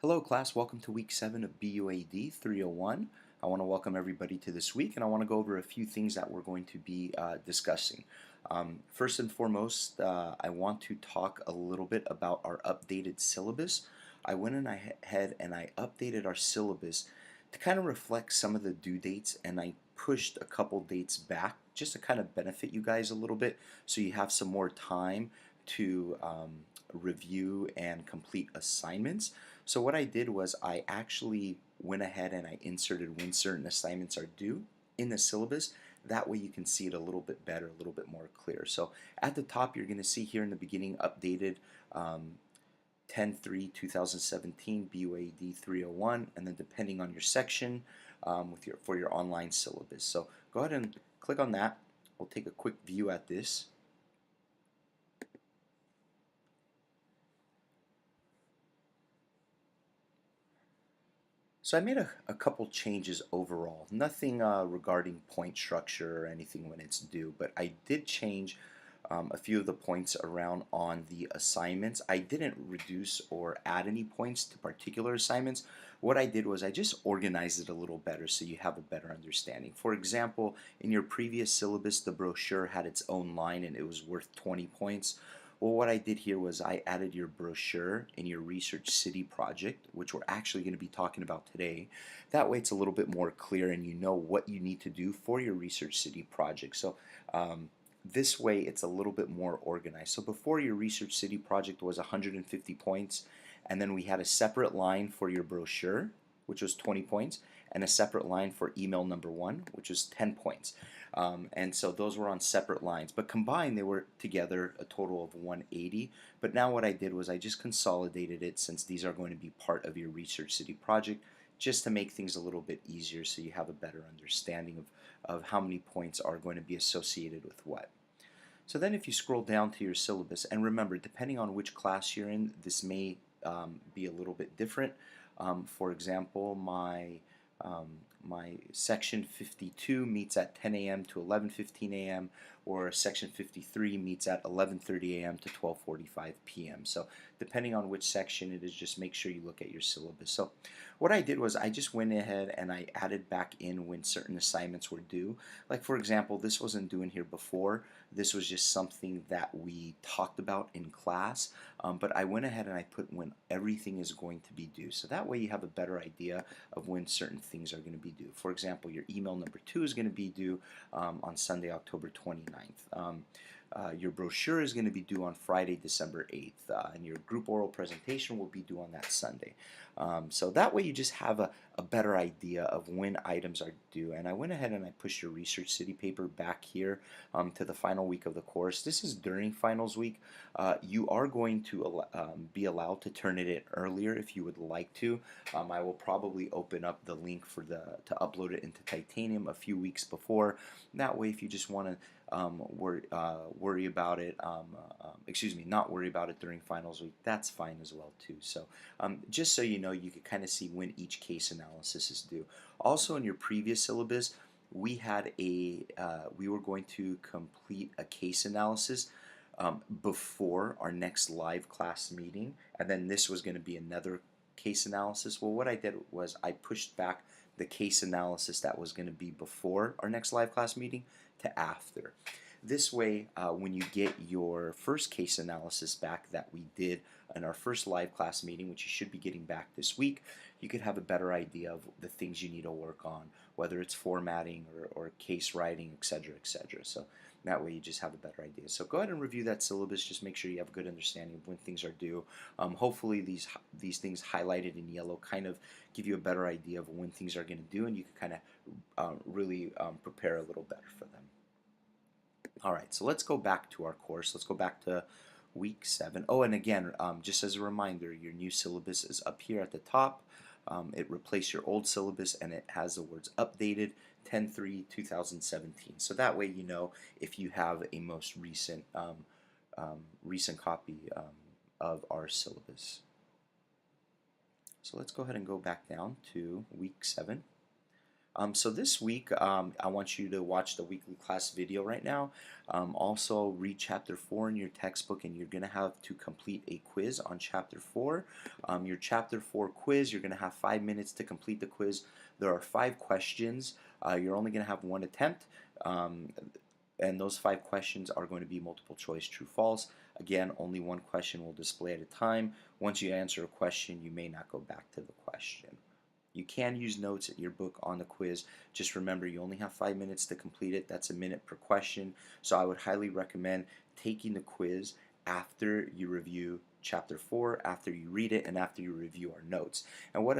Hello class, welcome to week 7 of BUAD 301. I want to welcome everybody to this week and I want to go over a few things that we're going to be discussing. First and foremost, I want to talk a little bit about our updated syllabus. I went ahead and I updated our syllabus to kind of reflect some of the due dates, and I pushed a couple dates back just to kind of benefit you guys a little bit so you have some more time to review and complete assignments. So what I did was I actually went ahead and I inserted when certain assignments are due in the syllabus. That way you can see it a little bit better, a little bit more clear. So at the top you're going to see here in the beginning updated 10/3/2017 BUAD 301, and then depending on your section for your online syllabus. So go ahead and click on that. We'll take a quick view at this. So I made a couple changes overall. Nothing regarding point structure or anything when it's due, but I did change a few of the points around on the assignments. I didn't reduce or add any points to particular assignments. What I did was I just organized it a little better so you have a better understanding. For example, in your previous syllabus, the brochure had its own line and it was worth 20 points. Well, what I did here was I added your brochure in your Research City project, which we're actually going to be talking about today. That way it's a little bit more clear and you know what you need to do for your Research City project. So this way it's a little bit more organized. So before, your Research City project was 150 points, and then we had a separate line for your brochure, which was 20 points, and a separate line for email number 1, which was 10 points. And so those were on separate lines, but combined they were together a total of 180. But now what I did was I just consolidated it, since these are going to be part of your Research City project, just to make things a little bit easier so you have a better understanding of how many points are going to be associated with what. So then if you scroll down to your syllabus, and remember, depending on which class you're in, this may be a little bit different. For example, um, my section 52 meets at 10 a.m. to 11:15 a.m. or section 53 meets at 11:30 a.m. to 12:45 p.m. So depending on which section it is, just make sure you look at your syllabus. So what I did was I just went ahead and I added back in when certain assignments were due. Like for example, this wasn't due in here before. This was just something that we talked about in class, but I went ahead and I put when everything is going to be due. So that way you have a better idea of when certain things are going to be due. For example, your email number 2 is going to be due on Sunday, October 29th. Your brochure is going to be due on Friday, December 8th, and your group oral presentation will be due on that Sunday. So that way you just have a better idea of when items are due. And I went ahead and I pushed your Research City paper back here to the final week of the course. This is during finals week. You are going to be allowed to turn it in earlier if you would like to. I will probably open up the link to upload it into Titanium a few weeks before. That way, if you just want to worry about it, not worry about it during finals week, that's fine as well too. So just so you know, you can kind of see when each case analysis is due. Also, in your previous syllabus, we were going to complete a case analysis before our next live class meeting, and then this was going to be another case analysis. Well, what I did was I pushed back the case analysis that was going to be before our next live class meeting to after. This way, when you get your first case analysis back that we did in our first live class meeting, which you should be getting back this week, you could have a better idea of the things you need to work on, whether it's formatting or case writing, etc., etc. So that way you just have a better idea. So go ahead and review that syllabus. Just make sure you have a good understanding of when things are due. Hopefully these things highlighted in yellow kind of give you a better idea of when things are going to do, and you can kind of really prepare a little better for them. All right, so let's go back to our course. Let's go back to week 7. Oh, and again, just as a reminder, your new syllabus is up here at the top. It replaced your old syllabus and it has the words updated 10/3/2017. So that way you know if you have a most recent copy of our syllabus. So let's go ahead and go back down to week 7. So this week, I want you to watch the weekly class video right now. Also, read Chapter 4 in your textbook, and you're going to have to complete a quiz on Chapter 4. Your Chapter 4 quiz, you're going to have 5 minutes to complete the quiz. There are 5 questions. You're only going to have one attempt. And those 5 questions are going to be multiple choice, true, false. Again, only one question will display at a time. Once you answer a question, you may not go back to the question. You can use notes in your book on the quiz. Just remember, you only have 5 minutes to complete it. That's a minute per question. So I would highly recommend taking the quiz after you review Chapter 4, after you read it, and after you review our notes. And what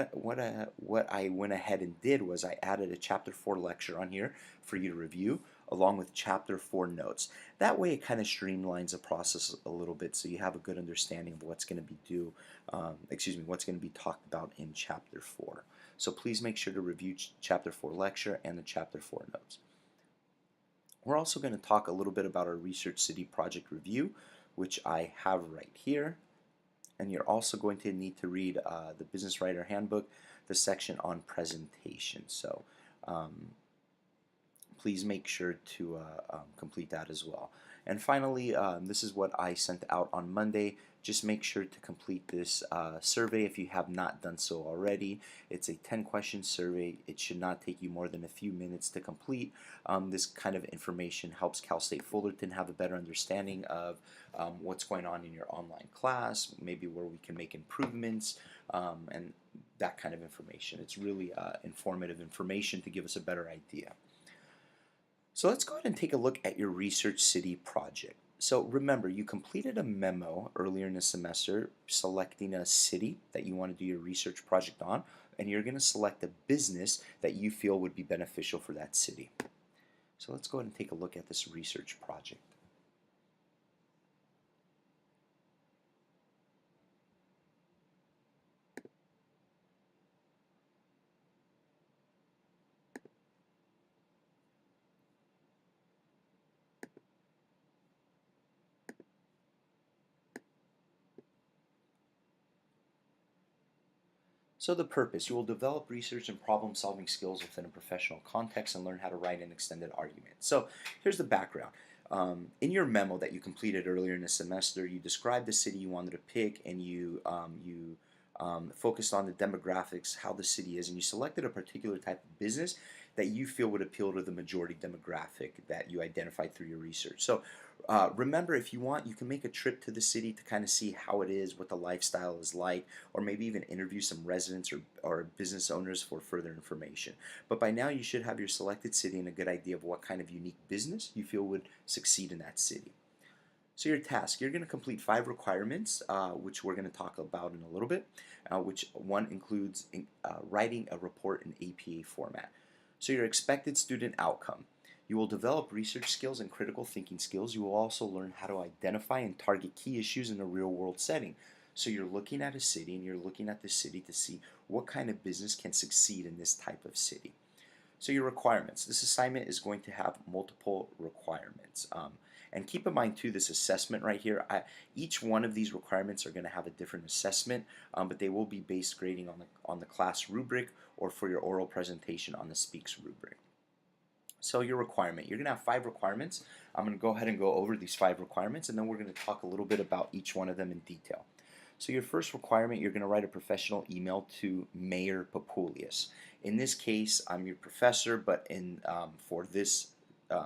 I went ahead and did was I added a Chapter 4 lecture on here for you to review, along with Chapter 4 notes. That way it kind of streamlines the process a little bit, so you have a good understanding of what's going to be what's going to be talked about in Chapter 4. So please make sure to review Chapter 4 lecture and the Chapter 4 notes. We're also going to talk a little bit about our Research City project review, which I have right here. And you're also going to need to read the Business Writer Handbook, the section on presentation. So please make sure to complete that as well. And finally, this is what I sent out on Monday. Just make sure to complete this survey if you have not done so already. It's a 10-question survey. It should not take you more than a few minutes to complete. This kind of information helps Cal State Fullerton have a better understanding of what's going on in your online class, maybe where we can make improvements, and that kind of information. It's really informative information to give us a better idea. So let's go ahead and take a look at your Research City project. So remember, you completed a memo earlier in the semester selecting a city that you want to do your research project on, and you're going to select a business that you feel would be beneficial for that city. So let's go ahead and take a look at this research project. So the purpose, you will develop research and problem-solving skills within a professional context and learn how to write an extended argument. So here's the background. In your memo that you completed earlier in the semester, you described the city you wanted to pick, and you focused on the demographics, how the city is, and you selected a particular type of business that you feel would appeal to the majority demographic that you identified through your research. So remember, if you want, you can make a trip to the city to kind of see how it is, what the lifestyle is like, or maybe even interview some residents or business owners for further information. But by now you should have your selected city and a good idea of what kind of unique business you feel would succeed in that city. So your task, you're going to complete 5 requirements, which we're going to talk about in a little bit, which one includes writing a report in APA format. So your expected student outcome. You will develop research skills and critical thinking skills. You will also learn how to identify and target key issues in a real-world setting. So you're looking at a city, and you're looking at the city to see what kind of business can succeed in this type of city. So your requirements. This assignment is going to have multiple requirements. And keep in mind too, this assessment right here, each one of these requirements are going to have a different assessment, but they will be based grading on the class rubric, or for your oral presentation on the Speaks rubric. So your requirement, you're going to have 5 requirements. I'm going to go ahead and go over these 5 requirements, and then we're going to talk a little bit about each one of them in detail. So your first requirement, you're going to write a professional email to Mayor Papulius. In this case, I'm your professor, but for this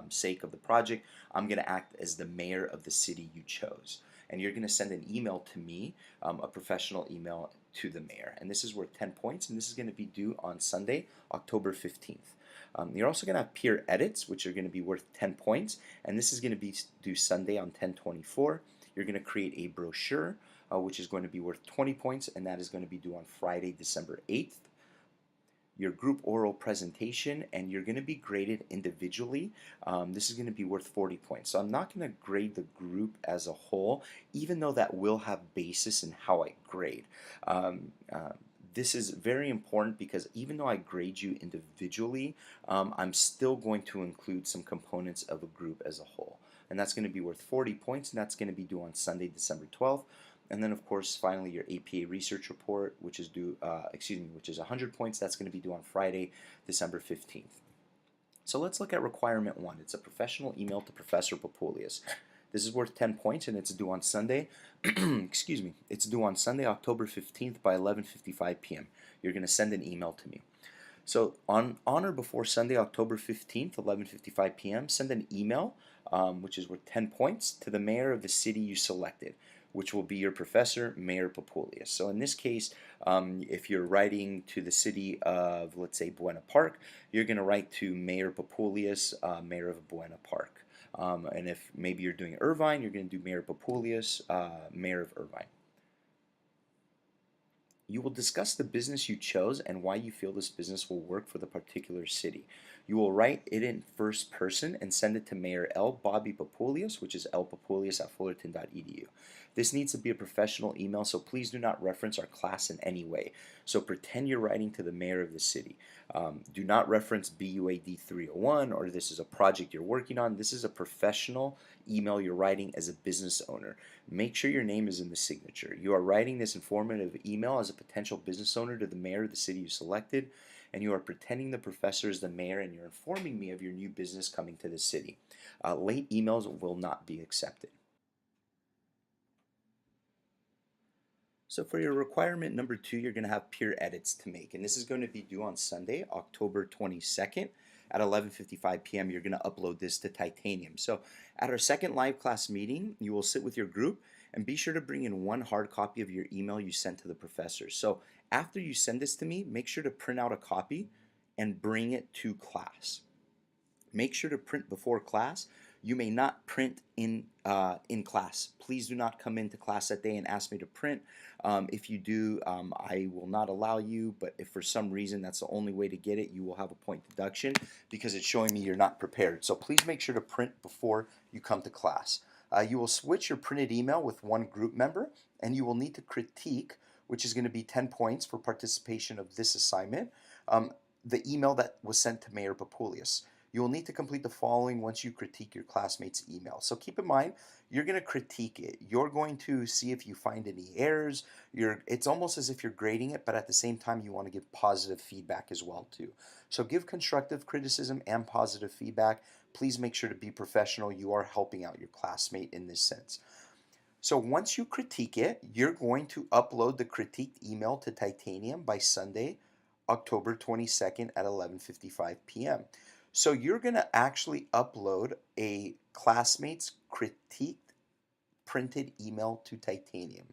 sake of the project, I'm going to act as the mayor of the city you chose. And you're going to send an email to me, a professional email to the mayor. And this is worth 10 points, and this is going to be due on Sunday, October 15th. You're also going to have peer edits, which are going to be worth 10 points, and this is going to be due Sunday on 10/24. You're going to create a brochure, which is going to be worth 20 points, and that is going to be due on Friday, December 8th. Your group oral presentation, and you're going to be graded individually. This is going to be worth 40 points. So I'm not going to grade the group as a whole, even though that will have basis in how I grade. This is very important because even though I grade you individually, I'm still going to include some components of a group as a whole. And that's going to be worth 40 points, and that's going to be due on Sunday, December 12th. And then of course finally your APA research report, which is due, which is 100 points. That's going to be due on Friday, December 15th. So let's look at requirement one. It's a professional email to Professor Papulius. This is worth 10 points and it's due on Sunday. Excuse me. It's due on Sunday, October 15th by 11:55 p.m. You're going to send an email to me. So on or before Sunday, October 15th, 11:55 p.m., send an email, which is worth 10 points, to the mayor of the city you selected, which will be your professor, Mayor Papulius. So in this case, if you're writing to the city of, let's say, Buena Park, you're going to write to Mayor Papulius, Mayor of Buena Park. And if maybe you're doing Irvine, you're going to do Mayor Papulius, Mayor of Irvine. You will discuss the business you chose and why you feel this business will work for the particular city. You will write it in first person and send it to Mayor L. Bobby Papulius, which is lpapulius@fullerton.edu. This needs to be a professional email, so please do not reference our class in any way. So pretend you're writing to the mayor of the city. Do not reference BUAD 301 or this is a project you're working on. This is a professional email you're writing as a business owner. Make sure your name is in the signature. You are writing this informative email as a potential business owner to the mayor of the city you selected, and you are pretending the professor is the mayor and you're informing me of your new business coming to the city. Late emails will not be accepted. So for your requirement number two, you're going to have peer edits to make, and this is going to be due on Sunday, October 22nd at 11:55 p.m. You're going to upload this to Titanium. So at our second live class meeting, you will sit with your group and be sure to bring in one hard copy of your email you sent to the professor. So after you send this to me, make sure to print out a copy and bring it to class. Make sure to print before class. You may not print in class. Please do not come into class that day and ask me to print. If you do, I will not allow you, but if for some reason that's the only way to get it, you will have a point deduction because it's showing me you're not prepared. So please make sure to print before you come to class. You will switch your printed email with one group member, and you will need to critique, which is going to be 10 points for participation of this assignment, the email that was sent to Mayor Papulius. You will need to complete the following once you critique your classmates' email. So keep in mind, you're going to critique it. You're going to see if you find any errors. It's almost as if you're grading it, but at the same time, you want to give positive feedback as well too. So give constructive criticism and positive feedback. Please make sure to be professional. You are helping out your classmate in this sense. So once you critique it, you're going to upload the critiqued email to Titanium by Sunday, October 22nd at 11:55 p.m. So you're going to actually upload a classmate's critiqued printed email to Titanium.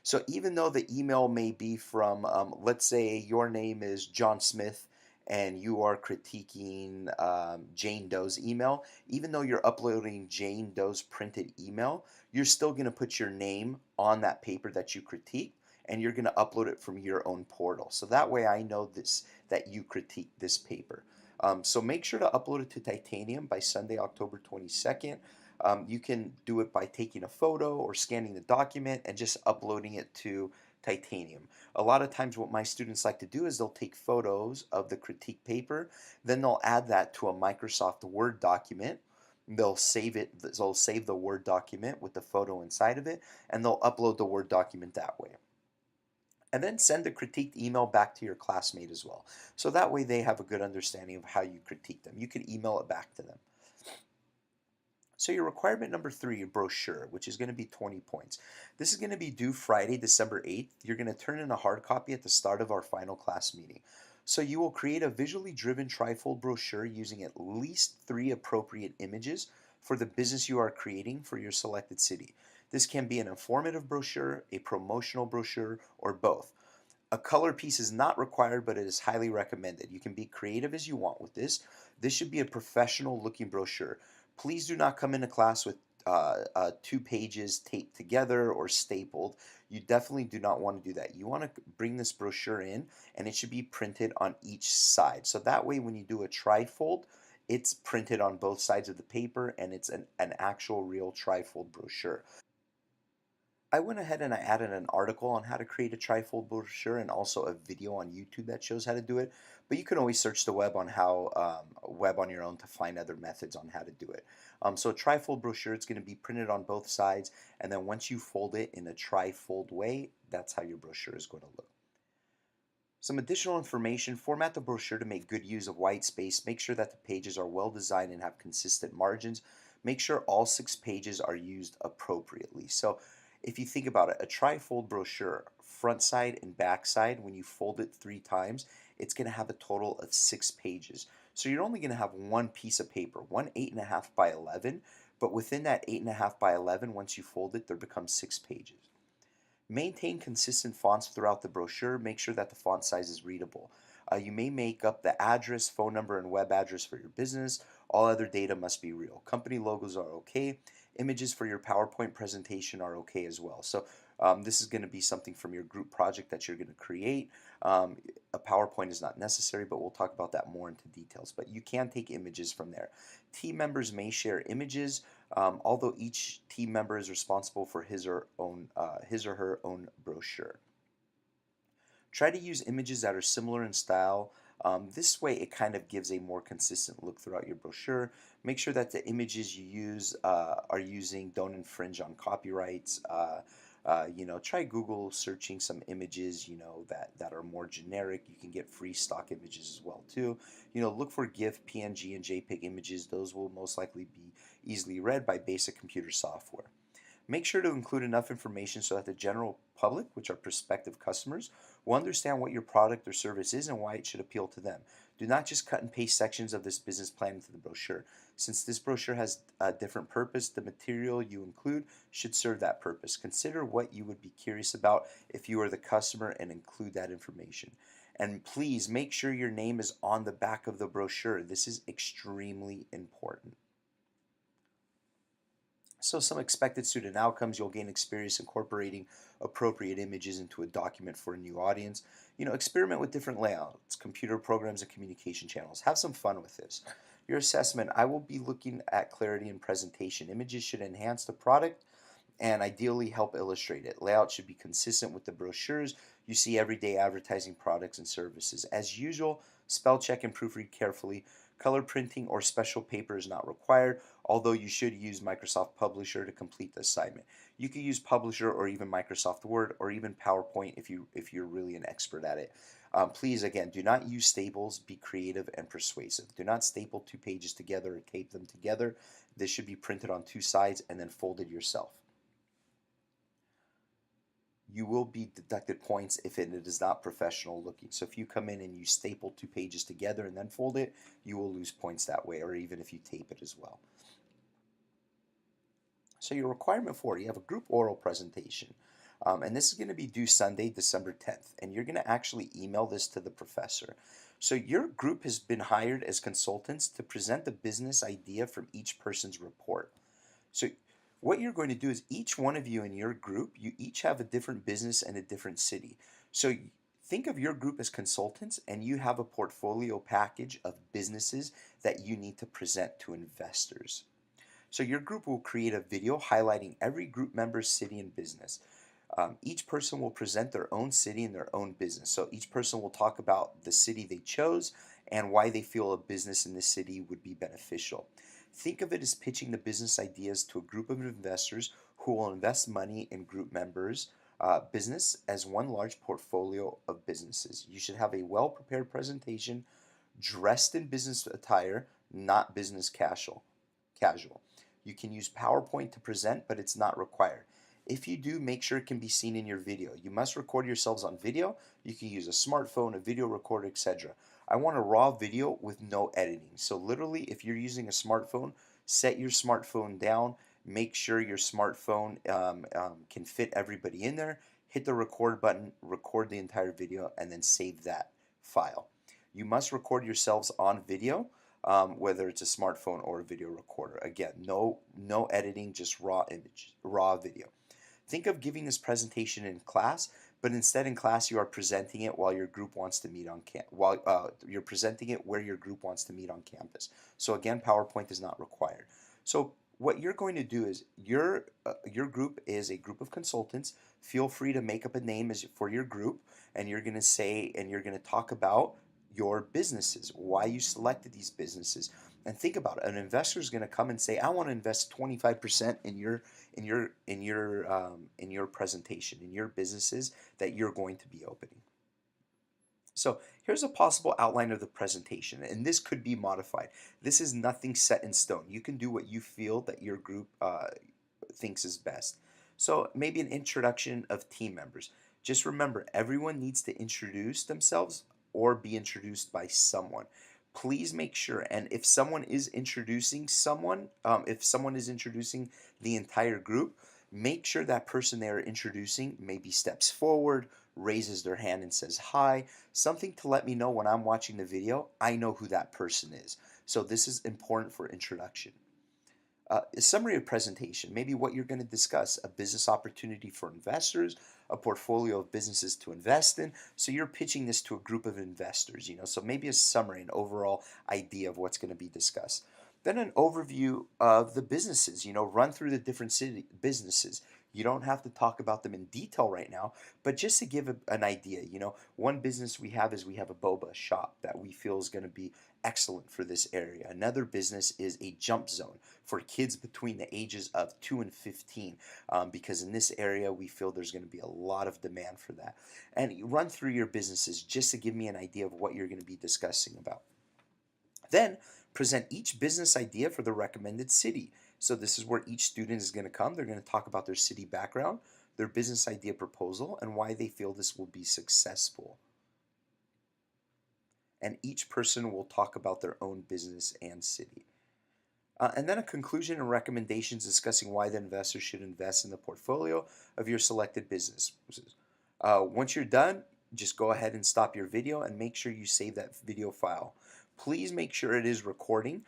So even though the email may be from, let's say your name is John Smith and you are critiquing Jane Doe's email, even though you're uploading Jane Doe's printed email, you're still going to put your name on that paper that you critiqued and you're going to upload it from your own portal. So that way I know that you critiqued this paper. So make sure to upload it to Titanium by Sunday, October 22nd. You can do it by taking a photo or scanning the document and just uploading it to Titanium. A lot of times what my students like to do is they'll take photos of the critique paper, then they'll add that to a Microsoft Word document. They'll save the Word document with the photo inside of it, and they'll upload the Word document that way. And then send the critiqued email back to your classmate as well. So that way they have a good understanding of how you critique them. You can email it back to them. So your requirement number three, your brochure, which is going to be 20 points. This is going to be due Friday, December 8th. You're going to turn in a hard copy at the start of our final class meeting. So you will create a visually driven trifold brochure using at least 3 appropriate images for the business you are creating for your selected city. This can be an informative brochure, a promotional brochure, or both. A color piece is not required, but it is highly recommended. You can be creative as you want with this. This should be a professional looking brochure. Please do not come into class with 2 pages taped together or stapled. You definitely do not want to do that. You want to bring this brochure in and it should be printed on each side. So that way when you do a trifold, it's printed on both sides of the paper and it's an actual real trifold brochure. I went ahead and I added an article on how to create a trifold brochure and also a video on YouTube that shows how to do it. But you can always search the web on web on your own to find other methods on how to do it. So a trifold brochure, it's going to be printed on both sides, and then once you fold it in a trifold way, that's how your brochure is going to look. Some additional information: format the brochure to make good use of white space. Make sure that the pages are well designed and have consistent margins. Make sure all 6 pages are used appropriately. So if you think about it, a trifold brochure, front side and back side, when you fold it 3 times, it's going to have a total of 6 pages. So you're only going to have one piece of paper, one 8.5 by 11, but within that 8.5 by 11, once you fold it, there becomes 6 pages. Maintain consistent fonts throughout the brochure. Make sure that the font size is readable. You may make up the address, phone number, and web address for your business. All other data must be real. Company logos are okay. Images for your PowerPoint presentation are okay as well. So this is going to be something from your group project that you're going to create. A PowerPoint is not necessary, but we'll talk about that more into details. But you can take images from there. Team members may share images, although each team member is responsible for his or her own brochure. Try to use images that are similar in style. This way it kind of gives a more consistent look throughout your brochure. Make sure that the images you use don't infringe on copyrights. Try Google searching some images, that are more generic. You can get free stock images as well too. Look for GIF, PNG, and JPEG images. Those will most likely be easily read by basic computer software. Make sure to include enough information so that the general public, which are prospective customers, will understand what your product or service is and why it should appeal to them. Do not just cut and paste sections of this business plan into the brochure. Since this brochure has a different purpose, the material you include should serve that purpose. Consider what you would be curious about if you are the customer and include that information. And please make sure your name is on the back of the brochure. This is extremely important. So some expected student outcomes: you'll gain experience incorporating appropriate images into a document for a new audience. Experiment with different layouts, computer programs, and communication channels. Have some fun with this. Your assessment: I will be looking at clarity in presentation. Images should enhance the product and ideally help illustrate it. Layout should be consistent with the brochures you see everyday advertising products and services. As usual, spell check and proofread carefully. Color printing or special paper is not required, although you should use Microsoft Publisher to complete the assignment. You can use Publisher or even Microsoft Word or even PowerPoint if you're really an expert at it. Please, again, do not use staples. Be creative and persuasive. Do not staple 2 pages together or tape them together. This should be printed on 2 sides and then folded yourself. You will be deducted points if it is not professional looking. So if you come in and you staple 2 pages together and then fold it, you will lose points that way, or even if you tape it as well. So your requirement for it: you have a group oral presentation. And this is going to be due Sunday, December 10th. And you're going to actually email this to the professor. So your group has been hired as consultants to present the business idea from each person's report. So what you're going to do is, each one of you in your group, you each have a different business and a different city. So think of your group as consultants, and you have a portfolio package of businesses that you need to present to investors. So your group will create a video highlighting every group member's city and business. Each person will present their own city and their own business. So each person will talk about the city they chose and why they feel a business in this city would be beneficial. Think of it as pitching the business ideas to a group of investors who will invest money in group members' business as one large portfolio of businesses. You should have a well-prepared presentation, dressed in business attire, not business casual. You can use PowerPoint to present, but it's not required. If you do, make sure it can be seen in your video. You must record yourselves on video. You can use a smartphone, a video recorder, etc. I want a raw video with no editing. So literally, if you're using a smartphone, set your smartphone down. Make sure your smartphone can fit everybody in there. Hit the record button, record the entire video, and then save that file. You must record yourselves on video, whether it's a smartphone or a video recorder. Again, no editing, just raw image, raw video. Think of giving this presentation in class, but instead in class you are presenting it while your group wants to meet on you're presenting it where your group wants to meet on campus. So again, PowerPoint is not required. So what you're going to do is your group is a group of consultants. Feel free to make up a name as for your group, and you're going to say and you're going to talk about your businesses, why you selected these businesses, and think about it. An investor is going to come and say, "I want to invest 25% in your presentation, in your businesses that you're going to be opening." So here's a possible outline of the presentation, and this could be modified. This is nothing set in stone. You can do what you feel that your group thinks is best. So maybe an introduction of team members. Just remember, everyone needs to introduce themselves or be introduced by someone. Please make sure, and if someone is introducing someone, if someone is introducing the entire group, make sure that person they are introducing maybe steps forward, raises their hand and says hi, something to let me know when I'm watching the video, I know who that person is. So this is important for introduction. A summary of presentation, maybe what you're going to discuss, a business opportunity for investors, a portfolio of businesses to invest in. So you're pitching this to a group of investors, so maybe a summary, an overall idea of what's going to be discussed. Then an overview of the businesses, run through the different city businesses. You don't have to talk about them in detail right now, but just to give an idea, one business we have is we have a boba shop that we feel is going to be excellent for this area. Another business is a jump zone for kids between the ages of 2 and 15, because in this area we feel there's going to be a lot of demand for that. And you run through your businesses just to give me an idea of what you're going to be discussing about. Then present each business idea for the recommended city. So this is where each student is going to come. They're going to talk about their city background, their business idea proposal, and why they feel this will be successful. And each person will talk about their own business and city. And then a conclusion and recommendations discussing why the investor should invest in the portfolio of your selected business. Once you're done, just go ahead and stop your video and make sure you save that video file. Please make sure it is recording.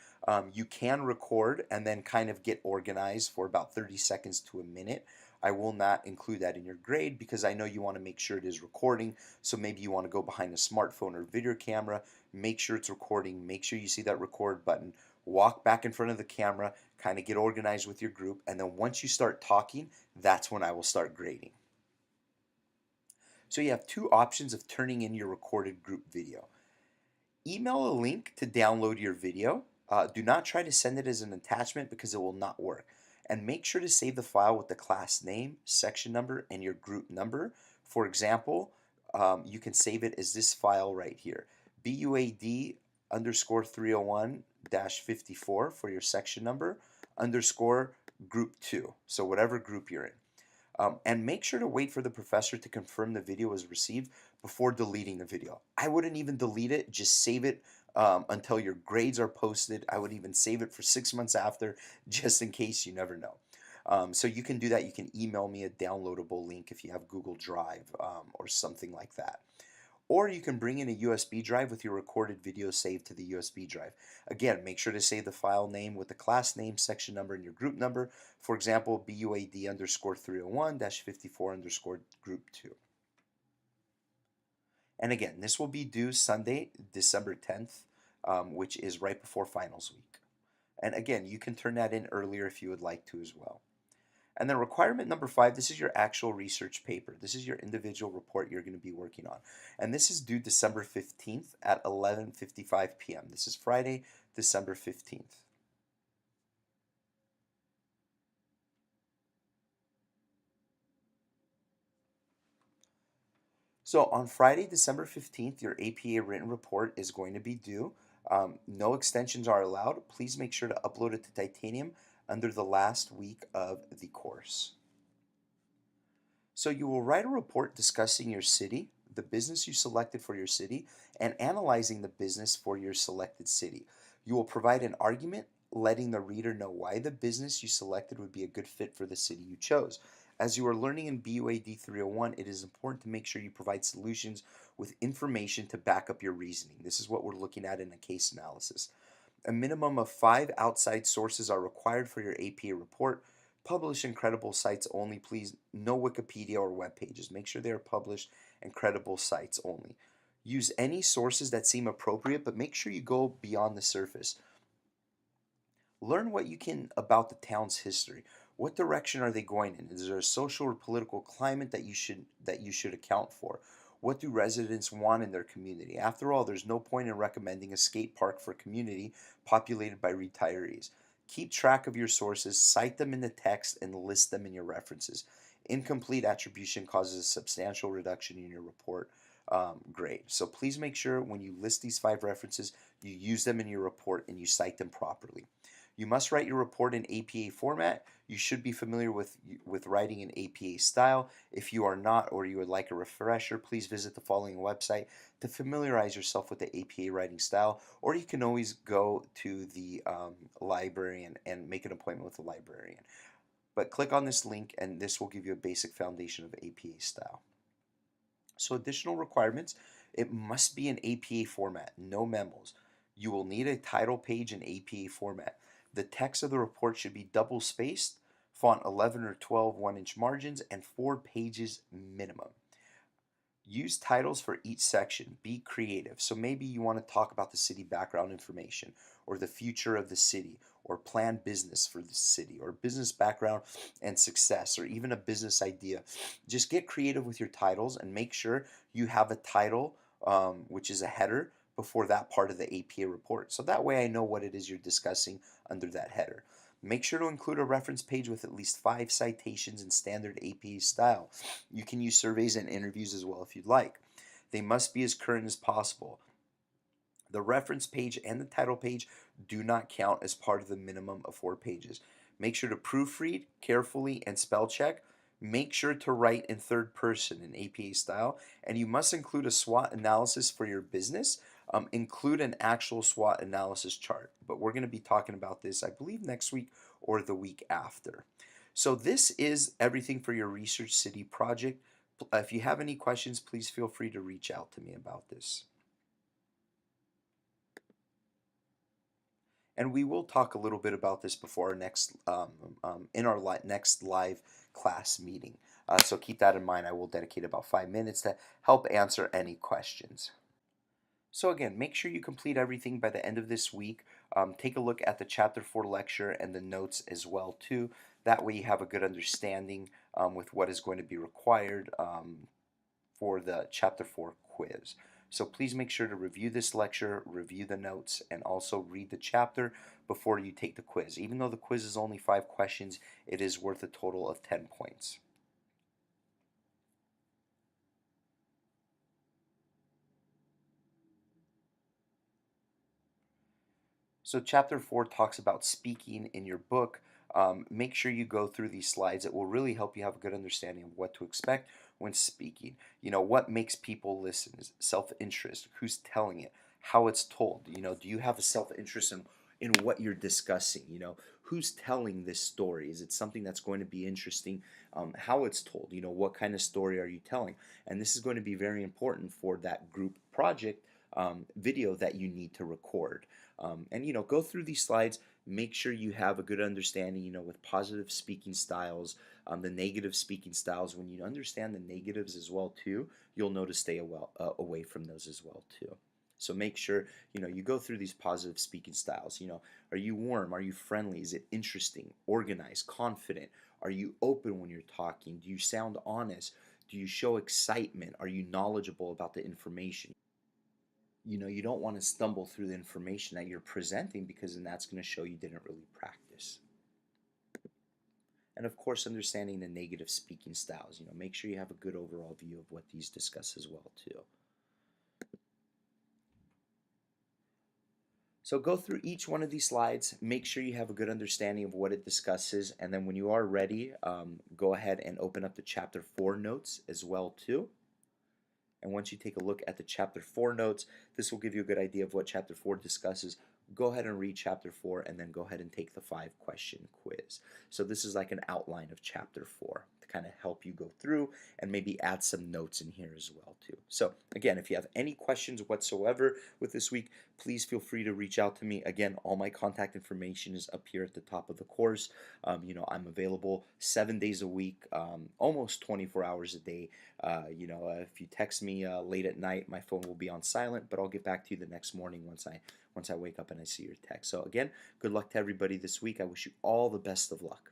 You can record and then kind of get organized for about 30 seconds to a minute. I will not include that in your grade because I know you want to make sure it is recording. So maybe you want to go behind a smartphone or video camera, make sure it's recording, make sure you see that record button, walk back in front of the camera, kind of get organized with your group, and then once you start talking, that's when I will start grading. So you have two options of turning in your recorded group video. Email a link to download your video. Do not try to send it as an attachment because it will not work. And make sure to save the file with the class name, section number, and your group number. For example, you can save it as this file right here, BUAD underscore 301-54 for your section number, underscore group 2, so whatever group you're in. And make sure to wait for the professor to confirm the video was received before deleting the video. I wouldn't even delete it, just save it until your grades are posted. I would even save it for 6 months after, just in case, you never know. So you can do that. You can email me a downloadable link if you have Google Drive or something like that. Or you can bring in a USB drive with your recorded video saved to the USB drive. Again, make sure to save the file name with the class name, section number, and your group number. For example, BUAD underscore 301-54 underscore group 2. And again, this will be due Sunday, December 10th, which is right before finals week. And again, you can turn that in earlier if you would like to as well. And then requirement number 5, this is your actual research paper. This is your individual report you're going to be working on. And this is due December 15th at 11:55 p.m. This is Friday, December 15th. So on Friday, December 15th, your APA written report is going to be due. No extensions are allowed. Please make sure to upload it to Titanium under the last week of the course. So you will write a report discussing your city, the business you selected for your city, and analyzing the business for your selected city. You will provide an argument letting the reader know why the business you selected would be a good fit for the city you chose. As you are learning in BUAD 301, it is important to make sure you provide solutions with information to back up your reasoning. This is what we're looking at in a case analysis. A minimum of 5 outside sources are required for your APA report. Publish in credible sites only, please. No Wikipedia or web pages. Make sure they are published in credible sites only. Use any sources that seem appropriate, but make sure you go beyond the surface. Learn what you can about the town's history. What direction are they going in? Is there a social or political climate that you should account for? What do residents want in their community? After all, there's no point in recommending a skate park for a community populated by retirees. Keep track of your sources, cite them in the text, and list them in your references. Incomplete attribution causes a substantial reduction in your report grade. So please make sure when you list these 5 references, you use them in your report and you cite them properly. You must write your report in APA format. You should be familiar with writing in APA style. If you are not, or you would like a refresher, please visit the following website to familiarize yourself with the APA writing style, or you can always go to the librarian and make an appointment with the librarian. But click on this link and this will give you a basic foundation of APA style. So additional requirements, it must be in APA format, no memos. You will need a title page in APA format. The text of the report should be double spaced, font 11 or 12 1-inch margins, and 4 pages minimum. Use titles for each section. Be creative. So maybe you want to talk about the city background information, or the future of the city, or plan business for the city, or business background and success, or even a business idea. Just get creative with your titles and make sure you have a title, which is a header, before that part of the APA report. So that way I know what it is you're discussing under that header. Make sure to include a reference page with at least 5 citations in standard APA style. You can use surveys and interviews as well if you'd like. They must be as current as possible. The reference page and the title page do not count as part of the minimum of 4 pages. Make sure to proofread carefully and spell check. Make sure to write in third person in APA style, and you must include a SWOT analysis for your business. Include an actual SWOT analysis chart, but we're going to be talking about this, I believe, next week or the week after. So this is everything for your Research City project. If you have any questions, please feel free to reach out to me about this. And we will talk a little bit about this before our next in our next live class meeting. So keep that in mind. I will dedicate about 5 minutes to help answer any questions. So again, make sure you complete everything by the end of this week. Take a look at the Chapter 4 lecture and the notes as well too. That way you have a good understanding with what is going to be required for the Chapter 4 quiz. So please make sure to review this lecture, review the notes, and also read the chapter before you take the quiz. Even though the quiz is only 5 questions, it is worth a total of 10 points. So chapter 4 talks about speaking in your book. Make sure you go through these slides. It will really help you have a good understanding of what to expect when speaking. You know, what makes people listen? Is it self-interest? Who's telling it? How it's told? You know, do you have a self-interest in what you're discussing? You know, who's telling this story? Is it something that's going to be interesting? How it's told? You know, what kind of story are you telling? And this is going to be very important for that group project video that you need to record. And you know, go through these slides, make sure you have a good understanding, you know, with positive speaking styles, the negative speaking styles. When you understand the negatives as well too, you'll know to stay away from those as well too. So make sure, you know, you go through these positive speaking styles. You know, are you warm? Are you friendly? Is it interesting, organized, confident? Are you open when you're talking? Do you sound honest? Do you show excitement? Are you knowledgeable about the information? You know, you don't want to stumble through the information that you're presenting, because then that's going to show you didn't really practice. And of course, understanding the negative speaking styles. You know, make sure you have a good overall view of what these discuss as well too. So go through each one of these slides, make sure you have a good understanding of what it discusses, and then when you are ready, go ahead and open up the chapter 4 notes as well too. And once you take a look at the chapter 4 notes, this will give you a good idea of what chapter 4 discusses. Go ahead and read chapter 4 and then go ahead and take the 5-question quiz. So this is like an outline of chapter 4 to kind of help you go through and maybe add some notes in here as well too. So again, if you have any questions whatsoever with this week, please feel free to reach out to me. Again, all my contact information is up here at the top of the course. You know, I'm available 7 days a week, almost 24 hours a day. You know, if you text me late at night, my phone will be on silent, but I'll get back to you the next morning once once I wake up and I see your text. So again, good luck to everybody this week. I wish you all the best of luck.